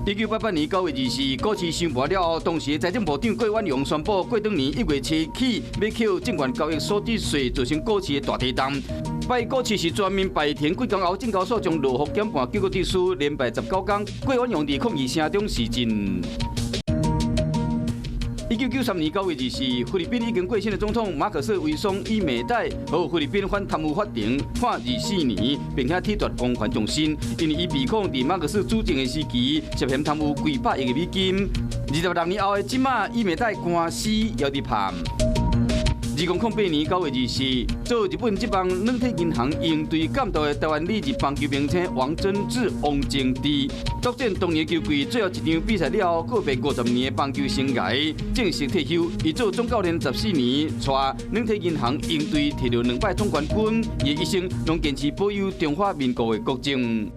1988年9月24日，股市宣布了后，当时财政部长郭婉容宣布，过当年1月7起要扣证券交易所得税，造成股市的大跌动。拜股市是全面败停，几天后，证交所将落户减半9个地区，连败19天。郭婉容在抗议声中示尽。1993年9月24日，菲律宾已经过身的总统马可斯为松以美代和菲律宾反贪污法庭判24年，并且褫夺公权终身，因为伊被控在马可斯主政的时期涉嫌贪污几百亿的美金。26年后的即马，以美代官司要伫判。2008年9月24日，做日本职棒软体银行应对监督的台湾里日棒球明星王贞治、王正志，作战当年球季最后一场比赛了后，告别50年的棒球生涯，正式退休。伊做总教练14年，带软体银行应对摕到2摆总冠军，伊一生拢坚持保有中华民国的国情。